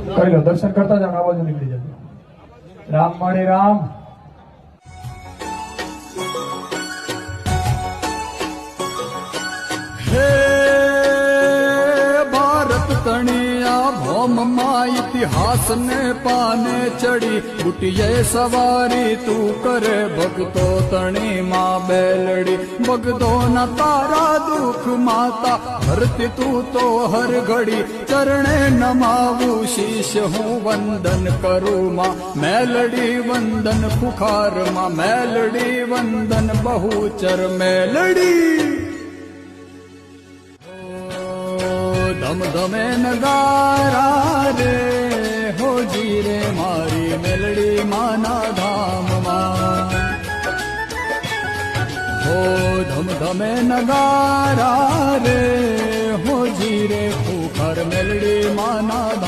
કરી લો, દર્શન કરતા જાઓ, આ બાજુ નીકળી જજો. રામ માળી રામ. હે ભારત તણિયા ભોમમાં ઇતિહાસ ને પાને ચડી બુટીએ સવારી તું કરે ભગતો તણીમાં બેલડી ભગતો ના તારા દુઃખ માતા હરતી તું તો હર ઘડી ચરણે નમાવું શીશ હું વંદન કરું માં મેલડી વંદન પુખારમાં મેલડી વંદન બહુચર મેલડી ધમ ધમે નગારા રે હોજી રે મારી મેલડી માના ધામમાં હો ધમ ધમે નગારા રે